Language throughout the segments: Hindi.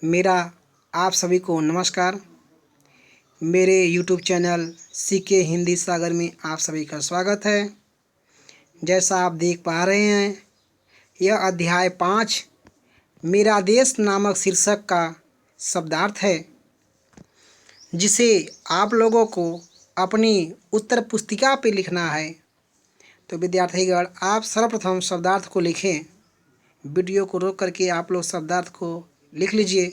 मेरा आप सभी को नमस्कार। मेरे YouTube चैनल सीके हिंदी सागर में आप सभी का स्वागत है। जैसा आप देख पा रहे हैं, यह अध्याय 5 मेरा देश नामक शीर्षक का शब्दार्थ है, जिसे आप लोगों को अपनी उत्तर पुस्तिका पे लिखना है। तो विद्यार्थीगण, आप सर्वप्रथम शब्दार्थ को लिखें। वीडियो को रोक करके आप लोग शब्दार्थ को लिख लीजिए।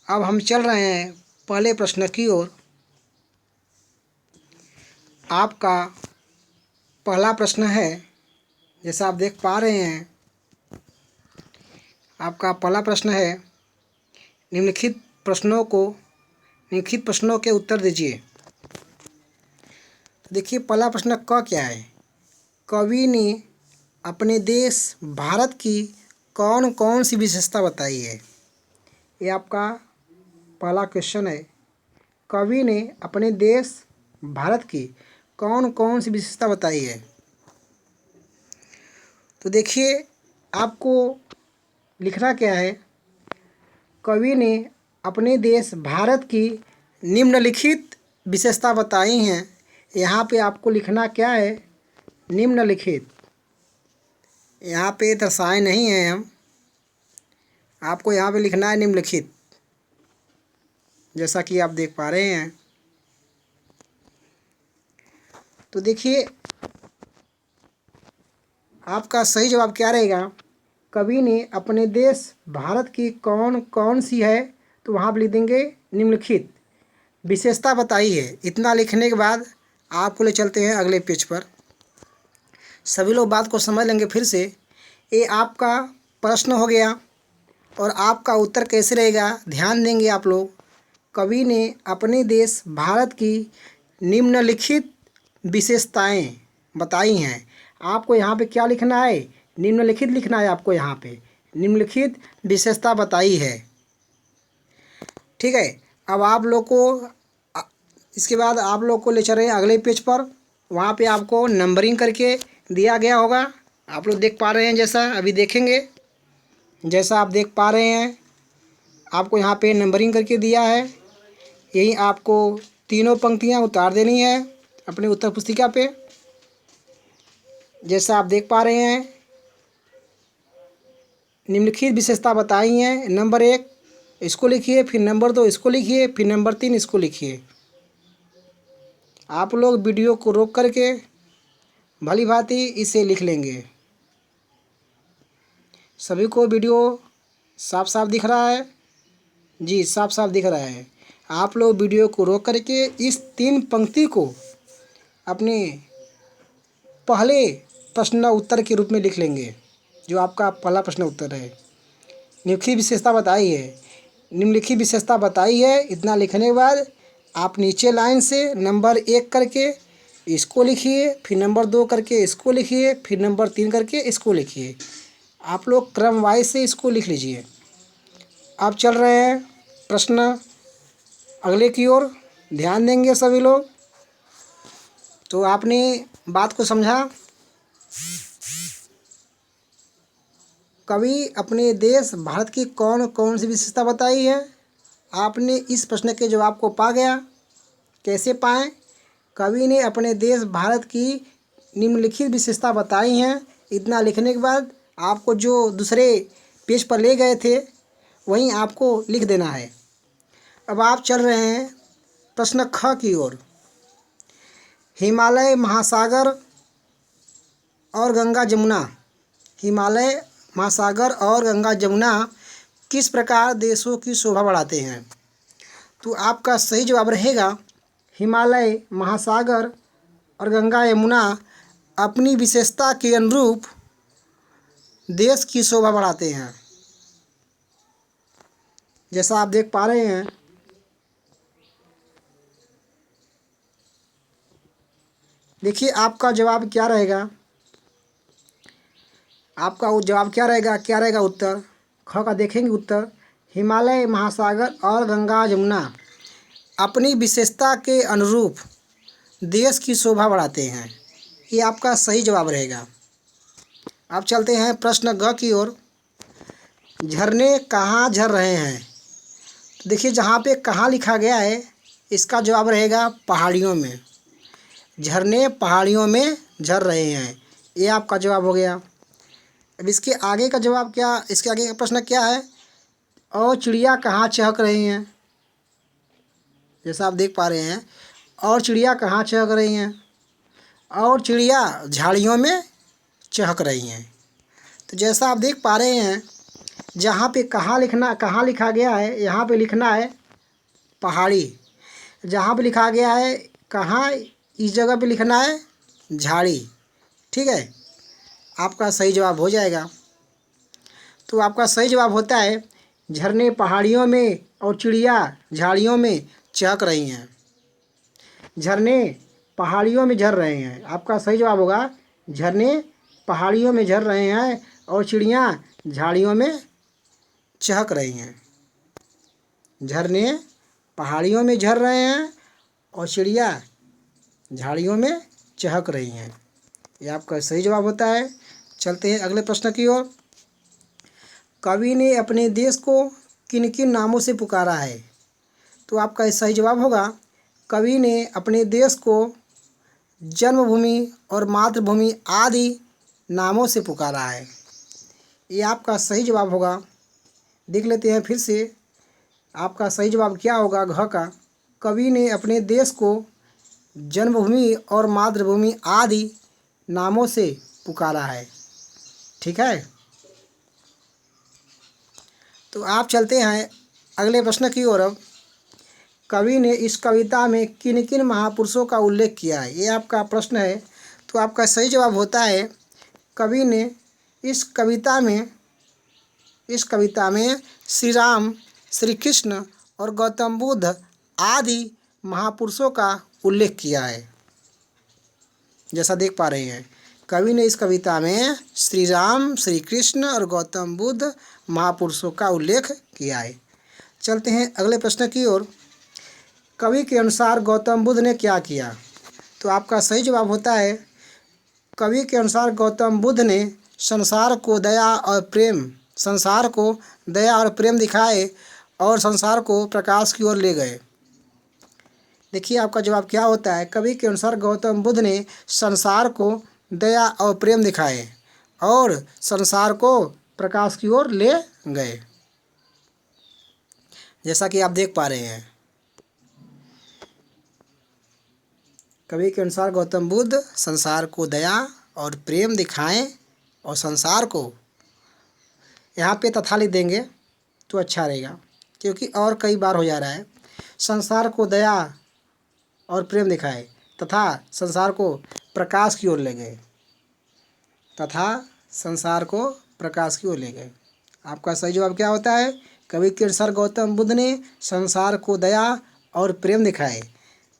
अब हम चल रहे हैं पहले प्रश्न की ओर। आपका पहला प्रश्न है, जैसा आप देख पा रहे हैं, आपका पहला प्रश्न है, निम्नलिखित प्रश्नों के उत्तर दीजिए। देखिए, पहला प्रश्न क क्या है। कवि ने अपने देश भारत की कौन कौन सी विशेषता बताई है। ये आपका पहला क्वेश्चन है। कवि ने अपने देश भारत की कौन कौन सी विशेषता बताई है। तो देखिए, आपको लिखना क्या है। कवि ने अपने देश भारत की निम्नलिखित विशेषता बताई हैं। यहाँ पे आपको लिखना क्या है, निम्नलिखित। यहाँ पे दर्शाए नहीं हैं हम, आपको यहाँ पे लिखना है निम्नलिखित, जैसा कि आप देख पा रहे हैं। तो देखिए, आपका सही जवाब क्या रहेगा। कवि ने अपने देश भारत की कौन कौन सी है, तो वहाँ पर लिख देंगे निम्नलिखित विशेषता बताई है। इतना लिखने के बाद आपको ले चलते हैं अगले पेज पर। सभी लोग बात को समझ लेंगे फिर से। ये आपका प्रश्न हो गया और आपका उत्तर कैसे रहेगा, ध्यान देंगे आप लोग। कवि ने अपने देश भारत की निम्नलिखित विशेषताएं बताई हैं। आपको यहाँ पे क्या लिखना है, निम्नलिखित लिखना है। आपको यहाँ पे निम्नलिखित विशेषता बताई है, ठीक है। अब आप लोग को इसके बाद आप लोग को ले चल रहे हैं अगले पेज पर। वहाँ पे आपको नंबरिंग करके दिया गया होगा। आप लोग देख पा रहे हैं, जैसा अभी देखेंगे, जैसा आप देख पा रहे हैं, आपको यहाँ पे नंबरिंग करके दिया है। यही आपको तीनों पंक्तियाँ उतार देनी है अपने उत्तर पुस्तिका पे, जैसा आप देख पा रहे हैं। निम्नलिखित विशेषता बताई हैं। नंबर 1 इसको लिखिए, फिर नंबर 2 इसको लिखिए, फिर नंबर 3 इसको लिखिए। आप लोग वीडियो को रोक करके भली भांति इसे लिख लेंगे। सभी को वीडियो साफ साफ दिख रहा है जी, साफ साफ दिख रहा है। आप लोग वीडियो को रोक करके इस 3 पंक्ति को अपने पहले प्रश्न उत्तर के रूप में लिख लेंगे, जो आपका पहला प्रश्न उत्तर है। निम्नलिखित विशेषता बताई है, निम्नलिखित विशेषता बताई है। इतना लिखने के बाद आप नीचे लाइन से नंबर 1 करके इसको लिखिए, फिर नंबर 2 करके इसको लिखिए, फिर नंबर 3 करके इसको लिखिए। आप लोग क्रम वाइज से इसको लिख लीजिए। अब चल रहे हैं प्रश्न अगले की ओर, ध्यान देंगे सभी लोग। तो आपने बात को समझा। कवि अपने देश भारत की कौन कौन सी विशेषता बताई है। आपने इस प्रश्न के जवाब को पा गया। कैसे पाएं। कवि ने अपने देश भारत की निम्नलिखित विशेषता बताई हैं। इतना लिखने के बाद आपको जो दूसरे पेज पर ले गए थे, वहीं आपको लिख देना है। अब आप चल रहे हैं प्रश्न ख की ओर। हिमालय महासागर और गंगा जमुना, हिमालय महासागर और गंगा जमुना किस प्रकार देशों की शोभा बढ़ाते हैं। तो आपका सही जवाब रहेगा, हिमालय महासागर और गंगा यमुना अपनी विशेषता के अनुरूप देश की शोभा बढ़ाते हैं। जैसा आप देख पा रहे हैं, देखिए आपका जवाब क्या रहेगा। आपका जवाब क्या रहेगा, क्या रहेगा उत्तर। ख का देखेंगे उत्तर, हिमालय महासागर और गंगा जमुना अपनी विशेषता के अनुरूप देश की शोभा बढ़ाते हैं। ये आपका सही जवाब रहेगा। अब चलते हैं प्रश्न ग की ओर। झरने कहाँ झर रहे हैं? तो देखिए जहाँ पे कहाँ लिखा गया है इसका जवाब रहेगा पहाड़ियों में। झरने पहाड़ियों में झर रहे हैं, ये आपका जवाब हो गया। अब इसके आगे का जवाब क्या, इसके आगे का प्रश्न क्या है? और चिड़िया कहाँ चहक रही हैं? जैसा आप देख पा रहे हैं, और चिड़िया कहाँ चहक रही हैं? और चिड़िया झाड़ियों में चहक रही हैं। तो जैसा आप देख पा रहे हैं, जहाँ पे कहाँ लिखा गया है, यहाँ पे लिखना है पहाड़ी। जहाँ पे लिखा गया है कहाँ, इस जगह पे लिखना है झाड़ी। ठीक है, आपका सही जवाब हो जाएगा। तो आपका सही जवाब होता है झरने पहाड़ियों में और चिड़िया झाड़ियों में चहक रही हैं। झरने पहाड़ियों में झर रहे हैं, आपका सही जवाब होगा झरने पहाड़ियों में झर रहे हैं और चिड़िया झाड़ियों में चहक रही हैं। झरने पहाड़ियों में झर रहे हैं और चिड़िया झाड़ियों में चहक रही हैं, ये आपका सही जवाब होता है। चलते हैं अगले प्रश्न की ओर। कवि ने अपने देश को किन किन नामों से पुकारा है? तो आपका सही जवाब होगा कवि ने अपने देश को जन्मभूमि और मातृभूमि आदि नामों से पुकारा है, ये आपका सही जवाब होगा। देख लेते हैं फिर से, आपका सही जवाब क्या होगा घ का। कवि ने अपने देश को जन्मभूमि और मातृभूमि आदि नामों से पुकारा है। ठीक है, तो आप चलते हैं अगले प्रश्न की ओर। अब कवि ने इस कविता में किन किन महापुरुषों का उल्लेख किया है, ये आपका प्रश्न है। तो आपका सही जवाब होता है कवि ने इस कविता में श्री राम, श्री कृष्ण और गौतम बुद्ध आदि महापुरुषों का उल्लेख किया है। जैसा देख पा रहे हैं, कवि ने इस कविता में श्री राम, श्री कृष्ण और गौतम बुद्ध महापुरुषों का उल्लेख किया है। चलते हैं अगले प्रश्न की ओर। कवि के अनुसार गौतम बुद्ध ने क्या किया? तो आपका सही जवाब होता है कवि के अनुसार गौतम बुद्ध ने संसार को दया और प्रेम दिखाए और संसार को प्रकाश की ओर ले गए। देखिए आपका जवाब क्या होता है, कवि के अनुसार गौतम बुद्ध ने संसार को दया और प्रेम दिखाए और संसार को प्रकाश की ओर ले गए। जैसा कि आप देख पा रहे हैं, कवि के अनुसार गौतम बुद्ध संसार को दया और प्रेम दिखाएं और संसार को, यहाँ पे तथा लिख देंगे तो अच्छा रहेगा क्योंकि और कई बार हो जा रहा है। संसार को दया और प्रेम दिखाए तथा संसार को प्रकाश की ओर ले गए, तथा संसार को प्रकाश की ओर ले गए। आपका सही जवाब क्या होता है, कवि के अनुसार गौतम बुद्ध ने संसार को दया और प्रेम दिखाए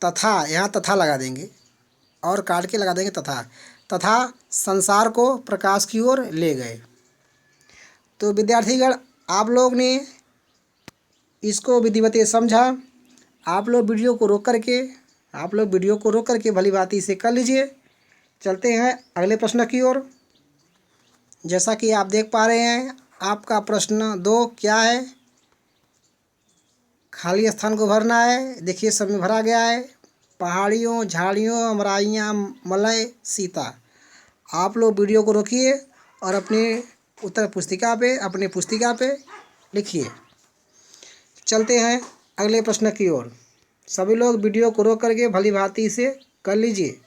तथा, यहाँ तथा लगा देंगे और काट के लगा देंगे तथा संसार को प्रकाश की ओर ले गए। तो विद्यार्थीगण, आप लोग ने इसको विधिवत समझा। आप लोग वीडियो को रोक करके भली भांति इसे कर लीजिए। चलते हैं अगले प्रश्न की ओर। जैसा कि आप देख पा रहे हैं, आपका प्रश्न 2 क्या है, खाली स्थान को भरना है। देखिए सब में भरा गया है, पहाड़ियों, झाड़ियों, अमराइयाँ, मलय, सीता। आप लोग वीडियो को रोकिए और अपने अपने पुस्तिका पे लिखिए। चलते हैं अगले प्रश्न की ओर। सभी लोग वीडियो को रोक करके भली भांति इसे कर लीजिए।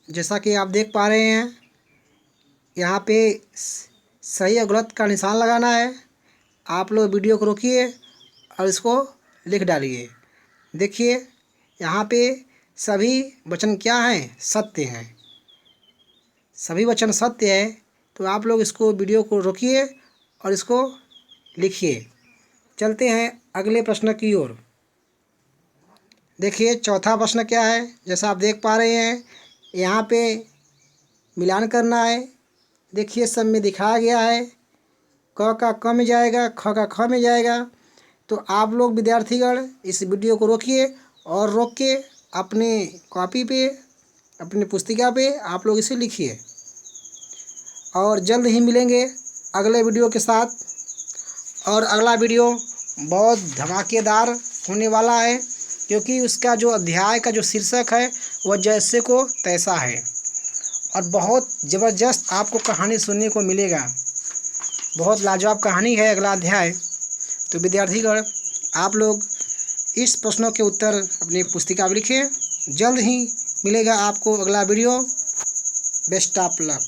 जैसा कि आप देख पा रहे हैं, यहाँ पे सही और गलत का निशान लगाना है। आप लोग वीडियो को रोकिए और इसको लिख डालिए। देखिए यहाँ पे सभी वचन क्या हैं, सत्य हैं। सभी वचन सत्य है, तो आप लोग इसको वीडियो को रोकिए और इसको लिखिए। चलते हैं अगले प्रश्न की ओर। देखिए चौथा प्रश्न क्या है, जैसा आप देख पा रहे हैं, यहाँ पे मिलान करना है। देखिए सब में दिखाया गया है, क का क में जाएगा, ख का ख में जाएगा। तो आप लोग विद्यार्थीगण इस वीडियो को रोकिए और रोक के अपने कॉपी पे, अपनी पुस्तिका पे आप लोग इसे लिखिए। और जल्द ही मिलेंगे अगले वीडियो के साथ। और अगला वीडियो बहुत धमाकेदार होने वाला है, क्योंकि उसका जो अध्याय का जो शीर्षक है वह जैसे को तैसा है और बहुत ज़बरदस्त आपको कहानी सुनने को मिलेगा। बहुत लाजवाब कहानी है अगला अध्याय। तो विद्यार्थीगण, आप लोग इस प्रश्नों के उत्तर अपनी पुस्तिका में लिखें। जल्द ही मिलेगा आपको अगला वीडियो। Best of luck.